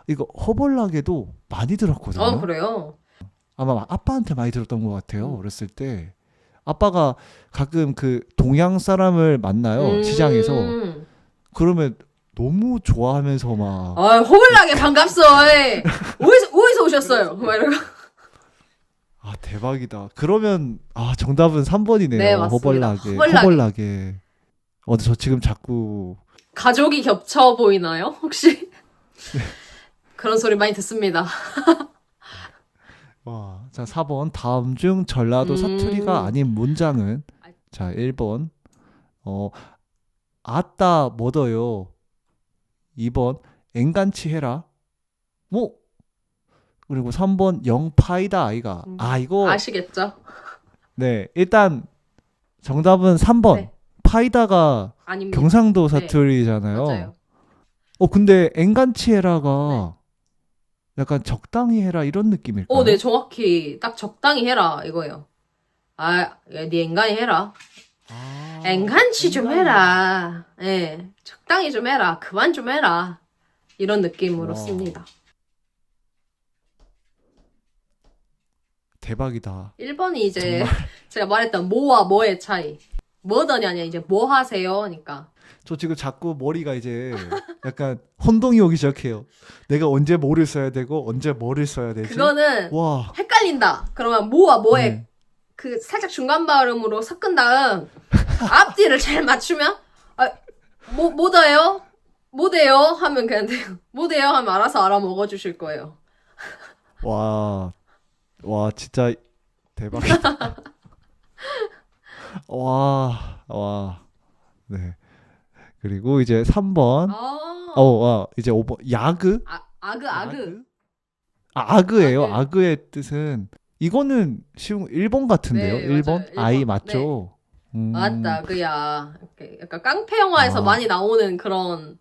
이거 허벌나게도 많이 들었거든요. 그래요? 아마 아빠한테 많이 들었던 것 같아요. 어렸을 때. 아빠가 가끔 그 동양 사람을 만나요. 시장에서. 그러면 너무 좋아하면서 막. 허블나게 반갑소. 예. 어디서 오셨어요? 막 이러고. 아, 대박이다. 그러면 정답은 3번이네요. 네, 맞습니다. 허벌나게. 허벌나게. 저 지금 자꾸 가족이 겹쳐 보이나요? 혹시? 그런 소리 많이 듣습니다. 와, 자, 4번. 다음 중 전라도 사투리가 아닌 문장은? 자, 1번. 아따 뭐더요. 2번. 앵간치 해라. 뭐? 그리고 3번. 영파이다 아이가. 이거 아시겠죠? 네, 일단 정답은 3번. 네. 파이다가 아닙니다. 경상도 사투리잖아요. 맞아요. 근데 앵간치 해라가 약간 적당히 해라 이런 느낌일까요? 네, 정확히 딱 적당히 해라 이거예요. 야, 네 앵간히 해라. 앵간치 좀 해라. 예, 적당히 좀 해라. 그만 좀 해라. 이런 느낌으로 와. 씁니다. 대박이다. 1번이 이제 제가 말했던 뭐와 뭐의 차이. 뭐더니 아니야 이제 뭐 하세요니까. 저 지금 자꾸 머리가 이제 약간 혼동이 오기 시작해요. 내가 언제 뭐를 써야 되고 언제 뭐를 써야 되지? 그거는 와. 헷갈린다. 그러면 뭐와 뭐의 네. 그 살짝 중간 발음으로 섞은 다음 앞뒤를 잘 맞추면 뭐더요? 뭐대요? 하면 그냥 돼요. 뭐대요? 하면 알아서 알아먹어 주실 거예요. 와, 진짜 대박이다. 네. 그리고 이제 3번. 이제 5번. 야그? 아그. 아그예요. 아그. 아그의 뜻은 이거는 쉬운 1번 같은데요. 네, 1번? 맞아요. 아이 1번. 맞죠? 맞다 그야. 이렇게 약간 깡패 영화에서 많이 나오는 그런.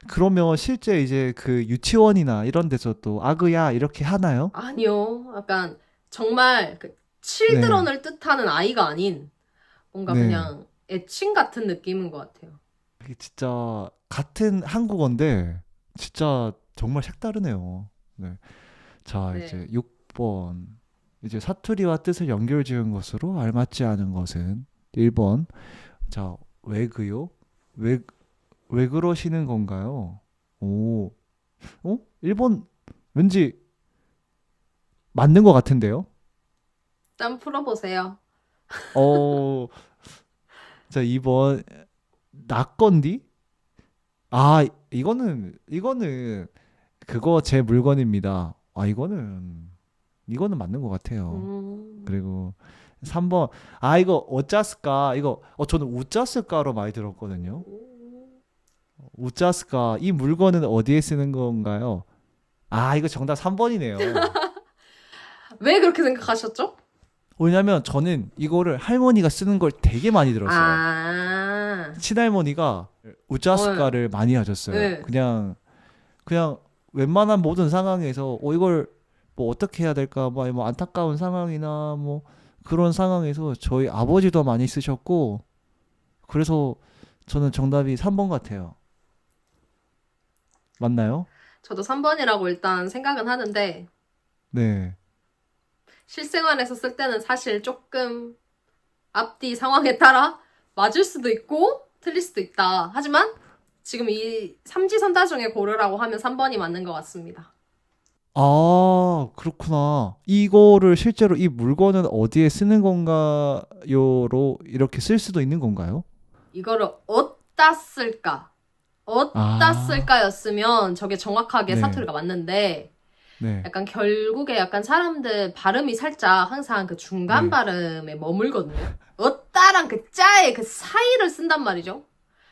그러면 실제 이제 그 유치원이나 이런 데서 또 아그야 이렇게 하나요? 아니요. 약간 정말 그 칠드런을 뜻하는 아이가 아닌 뭔가 네. 그냥 애칭 같은 느낌인 것 같아요. 이게 진짜 같은 한국어인데 진짜 정말 색다르네요. 네. 자, 네. 이제 6번. 이제 사투리와 뜻을 연결 지은 것으로 알맞지 않은 것은 1번. 자, 왜 그요? 왜 그러시는 건가요? 1번 왠지 맞는 것 같은데요? 일단 풀어보세요. 자, 2번 낙건디? 이거는 그거 제 물건입니다. 이거는 맞는 것 같아요. 그리고 3번 이거 어쩌스까? 이거 저는 우짜스까로 많이 들었거든요. 우짜스까 이 물건은 어디에 쓰는 건가요? 이거 정답 3번이네요. 왜 그렇게 생각하셨죠? 왜냐면 저는 이거를 할머니가 쓰는 걸 되게 많이 들었어요. 친할머니가 우짜스까를 많이 하셨어요. 네. 그냥 웬만한 모든 상황에서 이걸 뭐 어떻게 해야 될까 뭐 안타까운 상황이나 뭐 그런 상황에서 저희 아버지도 많이 쓰셨고 그래서 저는 정답이 3번 같아요. 맞나요? 저도 3번이라고 일단 생각은 하는데 네. 실생활에서 쓸 때는 사실 조금 앞뒤 상황에 따라 맞을 수도 있고 틀릴 수도 있다. 하지만 지금 이 삼지선다 중에 고르라고 하면 3번이 맞는 것 같습니다. 그렇구나. 이거를 실제로 이 물건은 어디에 쓰는 건가요로 이렇게 쓸 수도 있는 건가요? 이거를 어디다 쓸까? 어디다 쓸까였으면 저게 정확하게 네. 사투리가 맞는데 네. 약간 결국에 약간 사람들 발음이 살짝 항상 그 중간 네. 발음에 머물거든요. 어따랑 그 짜의 그 사이를 쓴단 말이죠.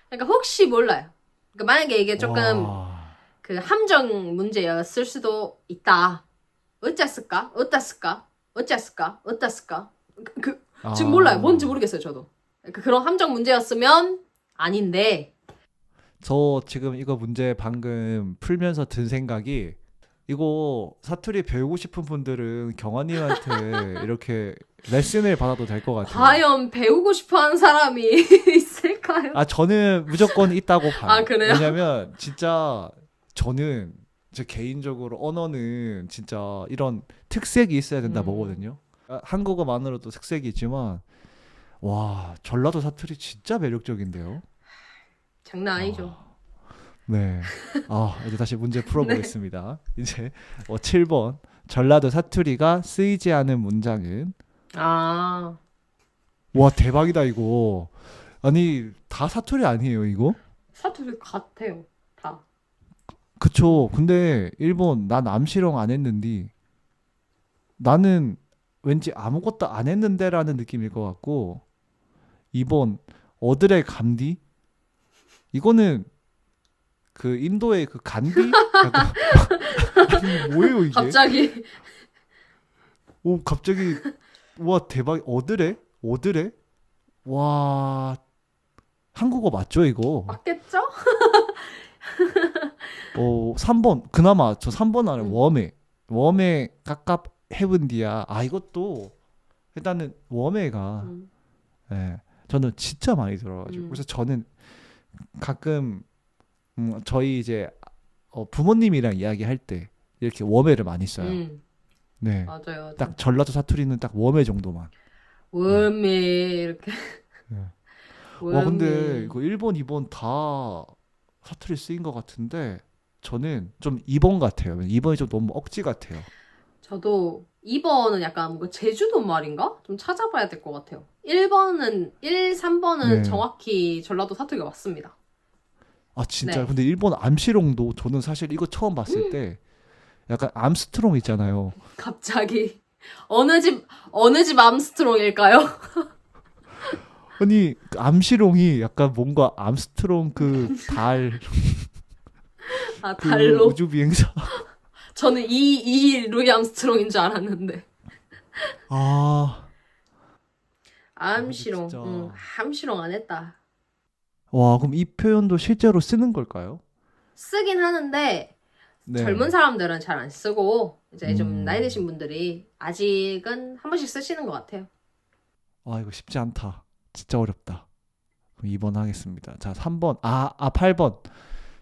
그러니까 혹시 몰라요. 그러니까 만약에 이게 조금 와. 그 함정 문제였을 수도 있다. 어쨌을까? 어디다 쓸까? 어쨌을까? 어디다 쓸까? 지금 몰라요. 뭔지 모르겠어요, 저도. 그러니까 그런 함정 문제였으면 아닌데. 저 지금 이거 문제 방금 풀면서 든 생각이 이거 사투리 배우고 싶은 분들은 경아님한테 이렇게 레슨을 받아도 될 것 같아요. 과연 배우고 싶어 하는 사람이 않을까요? 아, 저는 무조건 있다고 봐요. 아, 그래요? 왜냐면 진짜 저는 제 개인적으로 언어는 진짜 이런 특색이 있어야 된다 보거든요. 아, 한국어만으로도 특색이 있지만 와, 전라도 사투리 진짜 매력적인데요. 장난 아니죠. 네. 아, 이제 다시 문제 풀어보겠습니다. 이제 7번. 전라도 사투리가 쓰이지 않은 문장은? 아, 와, 대박이다, 이거. 아니, 다 사투리 아니에요, 이거? 사투리 같아요. 다. 그쵸. 근데 일본, 난 암시롱 안 했는데, 나는 왠지 아무것도 안 했는데라는 느낌일 것 같고, 2번, 어들의 감디? 이거는 그 인도의 그 간디? 약간 아니, 뭐예요 이게? 갑자기. 오, 갑자기 와, 대박. 어드레? 어드레? 와, 한국어 맞죠 이거? 맞겠죠? 3번. 그나마 저 3번 안에 음. 웜에 깝깝 헤븐디야. 아, 이것도 일단은 웜에가 음. 예, 저는 진짜 많이 들어가지고 그래서 저는 가끔 저희 이제 부모님이랑 이야기할 때 이렇게 웜에를 많이 써요. 네. 맞아요. 맞아요. 딱 전라도 사투리는 딱 웜에 정도만. 월미 이렇게. 네. 와, 월미. 근데 이거 1번, 2번 다 사투리 쓰인 것 같은데 저는 좀 2번 같아요. 2번이 좀 너무 억지 같아요. 저도 2번은 약간 뭐 제주도 말인가? 좀 찾아봐야 될 것 같아요. 3번은 네. 정확히 전라도 사투리가 맞습니다. 아, 진짜. 네. 근데 일본 암시롱도 저는 사실 이거 처음 봤을 때 약간 암스트롱 있잖아요. 갑자기 어느 집 암스트롱일까요? 아니, 그 암시롱이 약간 뭔가 암스트롱 그 달, 아, 그 달로. 우주 비행사. 저는 이 루이 암스트롱인 줄 알았는데. 아, 암시롱. 진짜. 암시롱 안 했다. 와, 그럼 이 표현도 실제로 쓰는 걸까요? 쓰긴 하는데 네. 젊은 사람들은 잘 안 쓰고 이제 좀 음. 나이 드신 분들이 아직은 한 번씩 쓰시는 것 같아요. 아, 이거 쉽지 않다. 진짜 어렵다. 그럼 2번 하겠습니다. 자, 3번. 8번.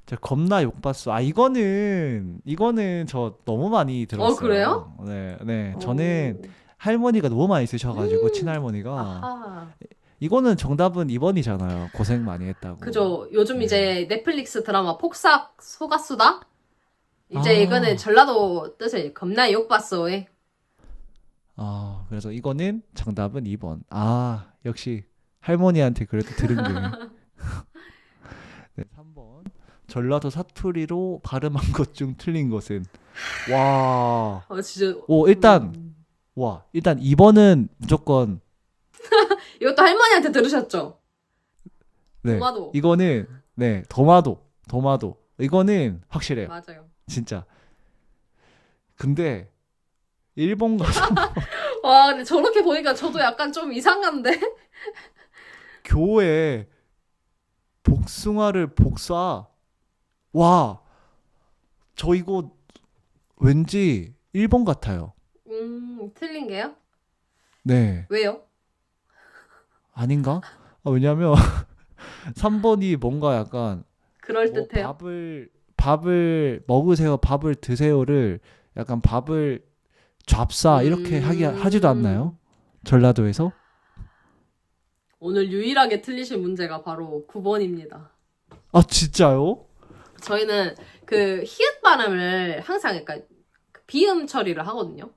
자, 겁나 욕봤어. 아, 이거는 저 너무 많이 들었어요. 그래요? 네, 네. 저는 할머니가 너무 많이 쓰셔가지고 친할머니가. 아하. 이거는 정답은 2번이잖아요. 고생 많이 했다고. 그죠. 요즘 네. 이제 넷플릭스 드라마 폭삭 소가수다? 이제 아. 이거는 전라도 뜻을 겁나 욕봤어에. 아, 그래서 이거는 정답은 2번. 아, 역시 할머니한테 그래도 들은 게. 네, 3번. 전라도 사투리로 발음한 것 중 틀린 것은. 와. 진짜. 일단 와, 일단 2번은 무조건 이것도 할머니한테 들으셨죠? 네. 도마도. 이거는 네, 도마도. 이거는 확실해요. 맞아요. 진짜. 근데 1번 가서 와, 근데 저렇게 보니까 저도 약간 좀 이상한데? 교회 복숭아를 복사. 와, 저 이거 왠지 1번 같아요. 틀린 게요? 네. 왜요? 아닌가? 왜냐면 3번이 뭔가 약간 그럴듯해요. 밥을 먹으세요, 밥을 드세요를 약간 밥을 잡사 이렇게 하지도 않나요? 전라도에서? 오늘 유일하게 틀리신 문제가 바로 9번입니다. 아, 진짜요? 저희는 그 히읗 발음을 항상 그러니까 비음 처리를 하거든요.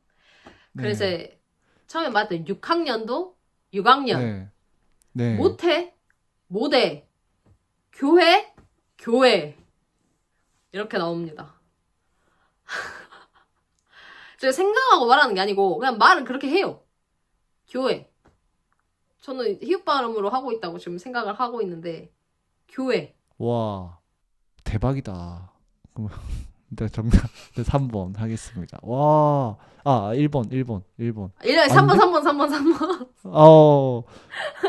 그래서 네. 처음에 말했던 6학년도 6학년, 네. 네. 모태, 모대, 교회, 교회 이렇게 나옵니다. 제가 생각하고 말하는 게 아니고 그냥 말은 그렇게 해요. 교회. 저는 히읗 발음으로 하고 있다고 지금 생각을 하고 있는데 교회. 와, 대박이다. 그럼 일단 정답 3번 하겠습니다. 와, 1번. 3번, 아닌데? 3번.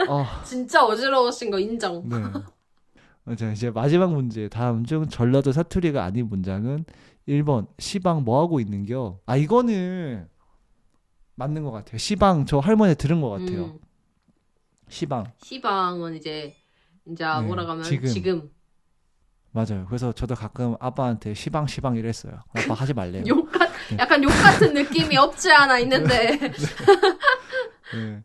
아, 진짜 어지러우신 거 인정. 네. 자, 이제 마지막 문제. 다음 중 전라도 사투리가 아닌 문장은 1번 시방 뭐 하고 있는겨? 아, 이거는 맞는 것 같아요. 시방 저 할머니 들은 것 같아요. 시방. 시방은 이제 이제 네, 뭐라고 하면 지금. 지금 맞아요. 그래서 저도 가끔 아빠한테 시방 이랬어요. 아빠 하지 말래요. 네. 약간 욕 같은 느낌이 없지 않아 있는데. 네.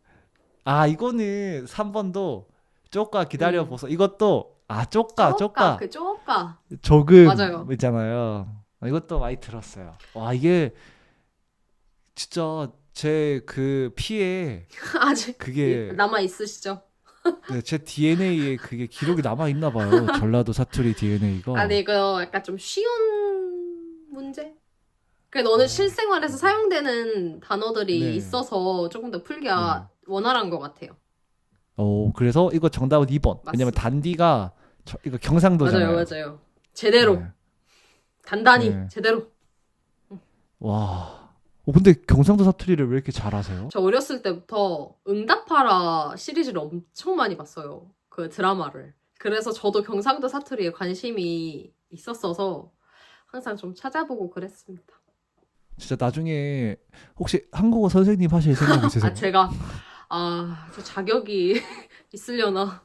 아, 이거는 3번도 쪼까 기다려 음. 보소. 이것도 쪼까 그 쪼까. 조금 맞아요. 있잖아요. 이것도 많이 들었어요. 와, 이게 진짜 제 그 피에 아직 그게 남아 있으시죠? 네, 제 DNA에 그게 기록이 남아 있나 봐요. 전라도 사투리 DNA가. 아, 근데 이거 약간 좀 쉬운 문제? 그래, 너는 실생활에서 사용되는 단어들이 네. 있어서 조금 더 풀기가 원활한 것 같아요. 그래서 이거 정답은 2번. 왜냐면 맞습니다. 단디가 이거 경상도잖아요. 맞아요. 제대로. 네. 단단히. 네. 제대로. 와. 근데 경상도 사투리를 왜 이렇게 잘하세요? 저 어렸을 때부터 응답하라 시리즈를 엄청 많이 봤어요. 그 드라마를. 그래서 저도 경상도 사투리에 관심이 있었어서 항상 좀 찾아보고 그랬습니다. 진짜 나중에 혹시 한국어 선생님 하실 생각 있으세요? 저 자격이 있으려나.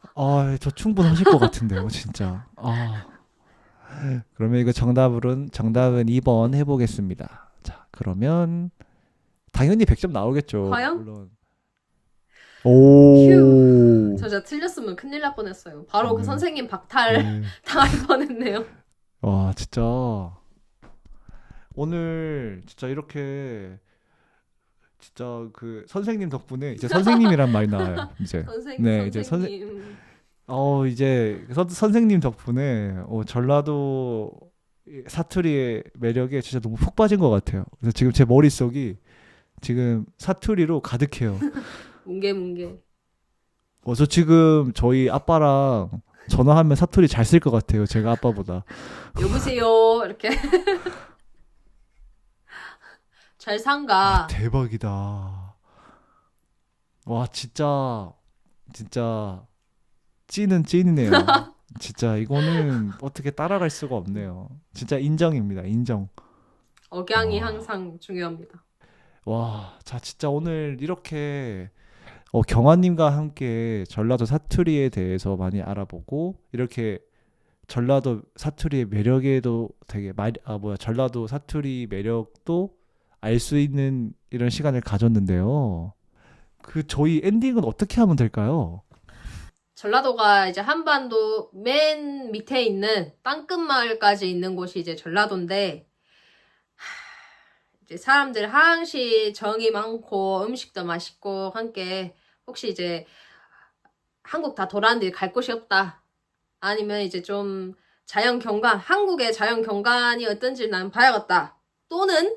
저 충분하실 것 같은데요, 진짜. 그러면 이거 정답은 2번 해보겠습니다. 자, 그러면 당연히 100점 나오겠죠. 과연? 물론. 오. 저 진짜 틀렸으면 큰일 날 뻔했어요. 바로 그 네. 선생님 박탈 네. 당할 뻔했네요. 와, 진짜 오늘 진짜 이렇게 진짜 그 선생님 덕분에 이제 선생님이란 말이 나와요. 이제 네, 이제 선생님. 이제 선생님 덕분에 전라도 사투리의 매력에 진짜 너무 푹 빠진 것 같아요. 그래서 지금 제 머릿속이 지금 사투리로 가득해요. 뭉게. 저 지금 저희 아빠랑 전화하면 사투리 잘 쓸 것 같아요. 제가 아빠보다. 여보세요. 이렇게. 잘 산가. 대박이다. 와, 진짜 찐이네요. 진짜 이거는 어떻게 따라갈 수가 없네요. 진짜 인정입니다. 인정. 억양이 와. 항상 중요합니다. 와, 자, 진짜 오늘 이렇게 경아님과 함께 전라도 사투리에 대해서 많이 알아보고 이렇게 전라도 사투리의 매력에도 되게 전라도 사투리 매력도 알 수 있는 이런 시간을 가졌는데요. 저희 엔딩은 어떻게 하면 될까요? 전라도가 이제 한반도 맨 밑에 있는 땅끝 마을까지 있는 곳이 이제 전라도인데, 이제 사람들 항시 정이 많고 음식도 맛있고 함께 혹시 이제 한국 다 돌았는데 갈 곳이 없다. 아니면 이제 좀 한국의 자연 경관이 어떤지 난 봐야겠다. 또는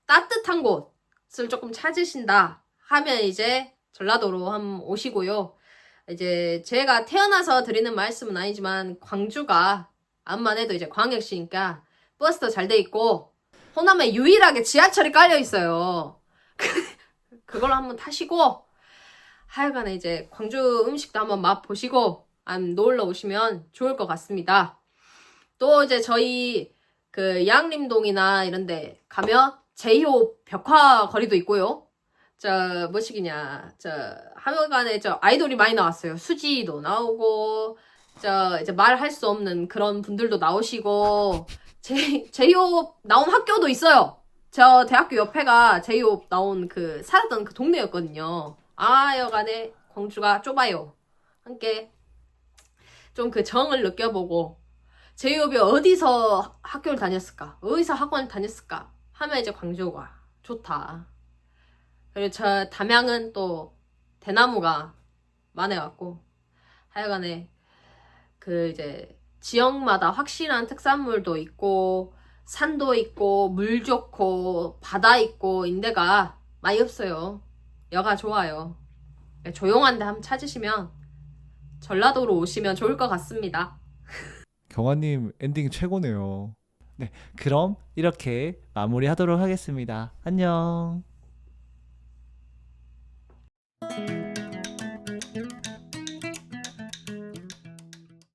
따뜻한 곳을 조금 찾으신다 하면 이제 전라도로 한번 오시고요. 이제 제가 태어나서 드리는 말씀은 아니지만 광주가 암만 해도 이제 광역시니까 버스도 잘 돼 있고 호남에 유일하게 지하철이 깔려 있어요. 그걸 한번 타시고 하여간에 이제 광주 음식도 한번 맛보시고 놀러 오시면 좋을 것 같습니다. 또 이제 저희 그 양림동이나 이런데 가면 제이홉 벽화 거리도 있고요. 뭐시기냐, 하여간에 아이돌이 많이 나왔어요. 수지도 나오고, 이제 말할 수 없는 그런 분들도 나오시고, 제이홉 나온 학교도 있어요. 저 대학교 옆에가 제이홉 나온 살았던 그 동네였거든요. 여간에 광주가 좁아요. 함께 좀 그 정을 느껴보고, 제이홉이 어디서 학교를 다녔을까? 어디서 학원을 다녔을까? 하면 이제 광주가 좋다. 그리고 저 담양은 또 대나무가 많아갖고 하여간에 이제 지역마다 확실한 특산물도 있고 산도 있고 물 좋고 바다 있고 인데가 많이 없어요. 여가 좋아요. 조용한 데 한번 찾으시면 전라도로 오시면 좋을 것 같습니다. 경아님 엔딩 최고네요. 네, 그럼 이렇게 마무리하도록 하겠습니다. 안녕.